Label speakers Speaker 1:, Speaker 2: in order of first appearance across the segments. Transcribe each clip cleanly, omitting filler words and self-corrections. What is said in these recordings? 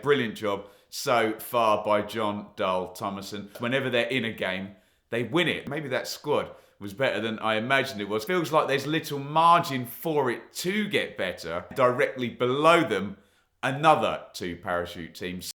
Speaker 1: Brilliant job so far by Jon Dahl Tomasson. Whenever they're in a game, they win it. Maybe that squad was better than I imagined it was. Feels like there's little margin for it to get better. Directly below them, another two parachute teams.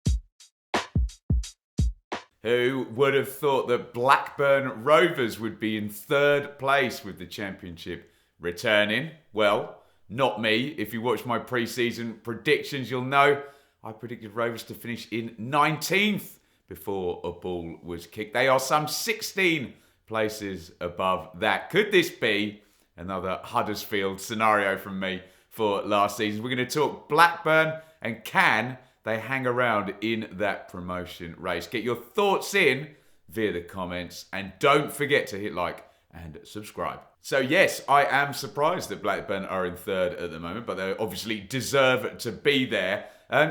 Speaker 1: Who would have thought that Blackburn Rovers would be in third place with the championship returning? Well, not me. If you watch my pre-season predictions, you'll know I predicted Rovers to finish in 19th before a ball was kicked. They are some 16 places above that. Could this be another Huddersfield scenario from me for last season? We're going to talk Blackburn and can they hang around in that promotion race. Get your thoughts in via the comments and don't forget to hit like and subscribe. So yes, I am surprised that Blackburn are in third at the moment, but they obviously deserve to be there.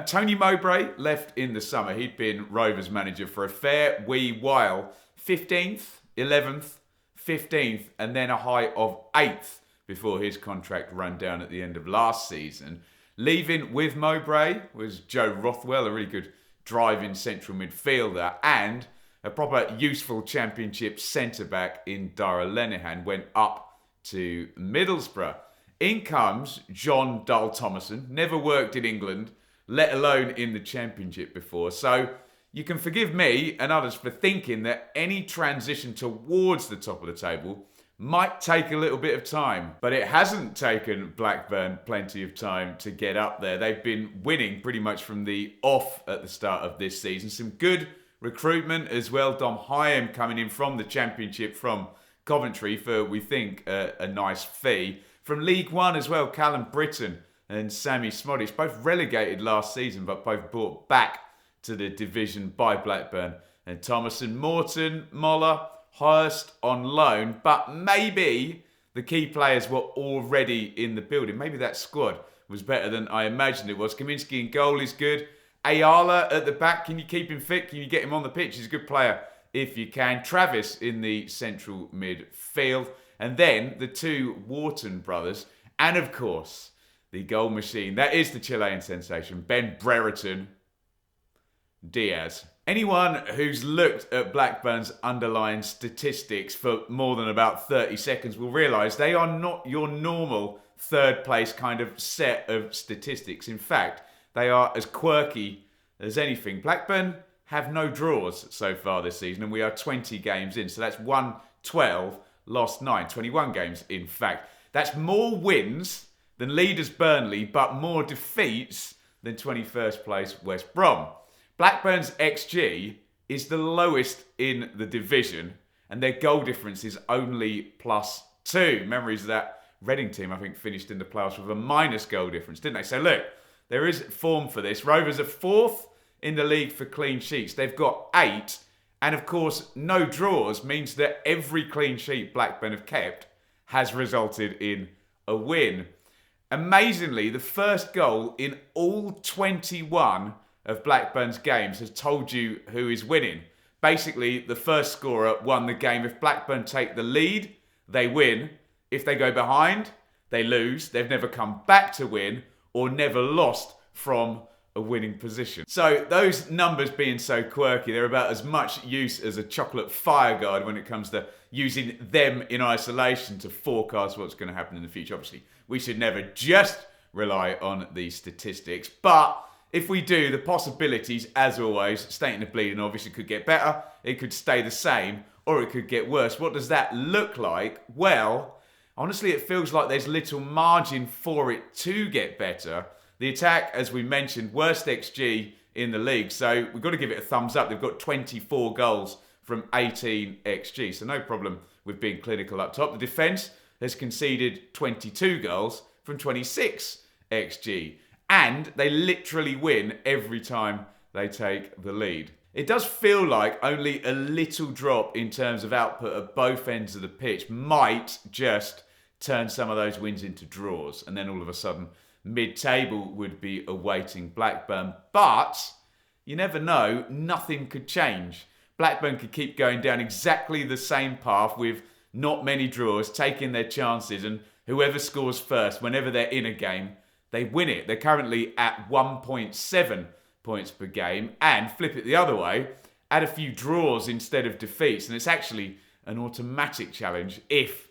Speaker 1: Tony Mowbray left in the summer. He'd been Rovers manager for a fair wee while. 15th, 11th, 15th, and then a high of 8th before his contract ran down at the end of last season. Leaving with Mowbray was Joe Rothwell, a really good driving central midfielder, and a proper useful championship centre-back in Dara Lenihan went up to Middlesbrough. In comes Jon Dahl Tomasson, never worked in England, let alone in the championship before. So you can forgive me and others for thinking that any transition towards the top of the table might take a little bit of time. But it hasn't taken Blackburn plenty of time to get up there. They've been winning pretty much from the off at the start of this season. Some good recruitment as well. Dom Hyam coming in from the Championship from Coventry for, we think, a nice fee. From League One as well, Callum Britton and Sammy Smodish, both relegated last season, but both brought back to the division by Blackburn. And Thomason, Morton, Moller, Hurst on loan, but maybe the key players were already in the building. Maybe that squad was better than I imagined it was. Kaminski in goal is good. Ayala at the back, can you keep him fit? Can you get him on the pitch? He's a good player if you can. Travis in the central midfield. And then the two Wharton brothers. And of course, the goal machine. That is the Chilean sensation. Ben Brereton Diaz. Anyone who's looked at Blackburn's underlying statistics for more than about 30 seconds will realise they are not your normal third place kind of set of statistics. In fact, they are as quirky as anything. Blackburn have no draws so far this season, and we are 20 games in. So that's won 12, lost 9, 21 games in fact. That's more wins than leaders Burnley, but more defeats than 21st place West Brom. Blackburn's XG is the lowest in the division, and their goal difference is only +2. Memories of that Reading team, I think, finished in the playoffs with a minus goal difference, didn't they? So look, there is form for this. Rovers are 4th in the league for clean sheets. They've got 8, and of course, no draws means that every clean sheet Blackburn have kept has resulted in a win. Amazingly, the first goal in all 21 of Blackburn's games has told you who is winning. Basically, the first scorer won the game. If Blackburn take the lead, they win. If they go behind, they lose. They've never come back to win or never lost from a winning position. So those numbers being so quirky, they're about as much use as a chocolate fire guard when it comes to using them in isolation to forecast what's going to happen in the future. Obviously, we should never just rely on these statistics, but if we do, the possibilities, as always, stating the bleeding obviously could get better, it could stay the same, or it could get worse. What does that look like? Well, honestly, it feels like there's little margin for it to get better. The attack, as we mentioned, worst XG in the league, so we've got to give it a thumbs up. They've got 24 goals from 18 XG, so no problem with being clinical up top. The defence has conceded 22 goals from 26 XG. And they literally win every time they take the lead. It does feel like only a little drop in terms of output at both ends of the pitch might just turn some of those wins into draws. And then all of a sudden, mid-table would be awaiting Blackburn. But you never know, nothing could change. Blackburn could keep going down exactly the same path with not many draws, taking their chances. And whoever scores first, whenever they're in a game, they win it. They're currently at 1.7 points per game, and flip it the other way, add a few draws instead of defeats, and it's actually an automatic challenge if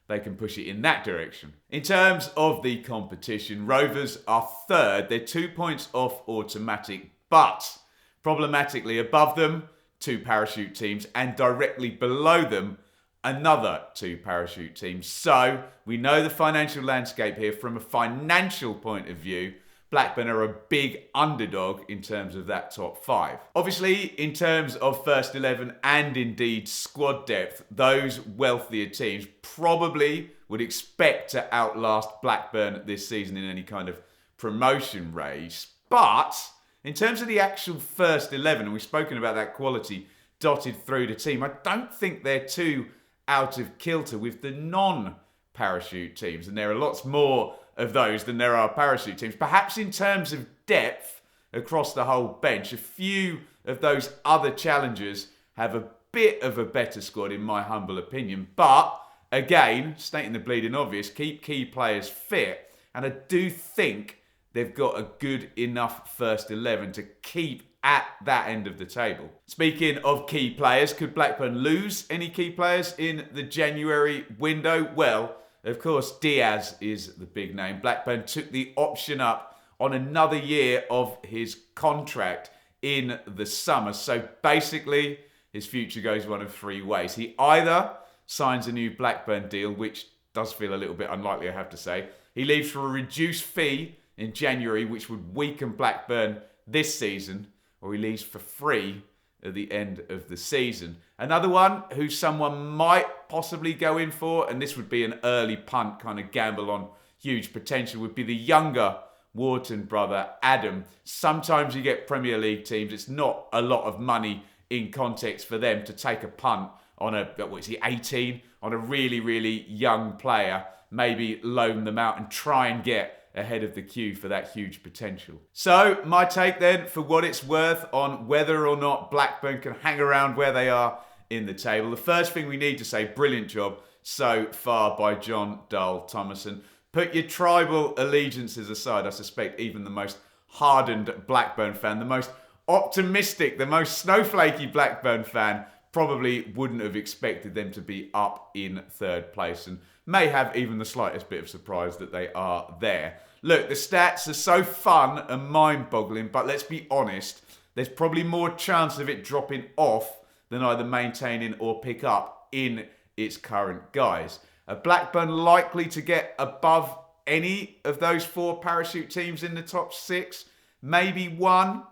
Speaker 1: they can push it in that direction. In terms of the competition, Rovers are third. They're 2 points off automatic, but problematically above them, 2 parachute teams, and directly below them, another 2 parachute teams. So we know the financial landscape here. From a financial point of view, Blackburn are a big underdog in terms of that top 5. Obviously, in terms of first 11 and indeed squad depth, those wealthier teams probably would expect to outlast Blackburn this season in any kind of promotion race. But in terms of the actual first 11, and we've spoken about that quality dotted through the team, I don't think they're too out of kilter with the non-parachute teams. And there are lots more of those than there are parachute teams. Perhaps in terms of depth across the whole bench, a few of those other challengers have a bit of a better squad in my humble opinion. But again, stating the bleeding obvious, keep key players fit. And I do think they've got a good enough first 11 to keep at that end of the table. Speaking of key players, could Blackburn lose any key players in the January window? Well, of course, Diaz is the big name. Blackburn took the option up on another year of his contract in the summer. So basically, his future goes one of 3 ways. He either signs a new Blackburn deal, which does feel a little bit unlikely, I have to say. He leaves for a reduced fee in January, which would weaken Blackburn this season, or he leaves for free at the end of the season. Another one who someone might possibly go in for, and this would be an early punt kind of gamble on huge potential, would be the younger Wharton brother, Adam. Sometimes you get Premier League teams, it's not a lot of money in context for them to take a punt on a, what is he, 18? On a really, really young player, maybe loan them out and try and get ahead of the queue for that huge potential. So my take then, for what it's worth, on whether or not Blackburn can hang around where they are in the table. The first thing we need to say, brilliant job so far by Jon Dahl Tomasson. Put your tribal allegiances aside. I suspect even the most hardened Blackburn fan, the most optimistic, the most snowflakey Blackburn fan probably wouldn't have expected them to be up in third place, and may have even the slightest bit of surprise that they are there. Look, the stats are so fun and mind-boggling, but let's be honest, there's probably more chance of it dropping off than either maintaining or pick up in its current guise. Are Blackburn likely to get above any of those 4 parachute teams in the top 6? Maybe 1,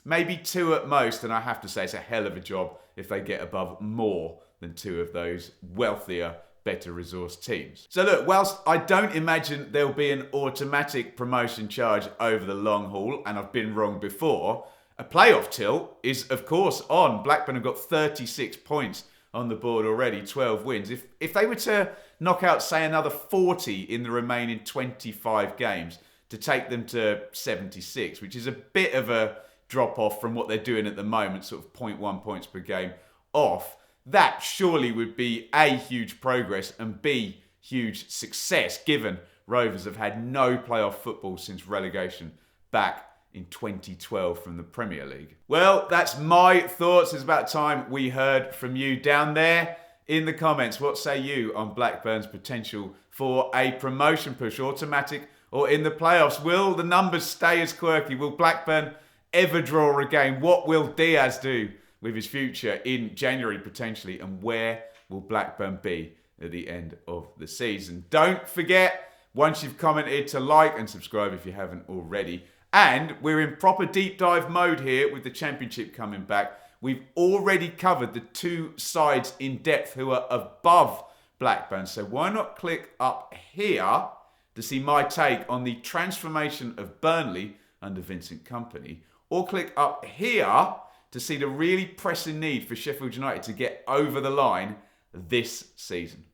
Speaker 1: maybe 2 at most, and I have to say it's a hell of a job if they get above more than 2 of those wealthier, better resourced teams. So look, whilst I don't imagine there'll be an automatic promotion charge over the long haul, and I've been wrong before, a playoff tilt is of course on. Blackburn have got 36 points on the board already, 12 wins. If they were to knock out, say, another 40 in the remaining 25 games to take them to 76, which is a bit of a drop off from what they're doing at the moment, sort of 0.1 points per game off, that surely would be A, huge progress, and B, huge success, given Rovers have had no playoff football since relegation back in 2012 from the Premier League. Well, that's my thoughts. It's about time we heard from you down there in the comments. What say you on Blackburn's potential for a promotion push, automatic or in the playoffs? Will the numbers stay as quirky? Will Blackburn ever draw a game? What will Diaz do with his future in January potentially? And where will Blackburn be at the end of the season? Don't forget, once you've commented, to like and subscribe if you haven't already. And we're in proper deep dive mode here with the Championship coming back. We've already covered the 2 sides in depth who are above Blackburn. So why not click up here to see my take on the transformation of Burnley under Vincent Kompany, or click up here to see the really pressing need for Sheffield United to get over the line this season.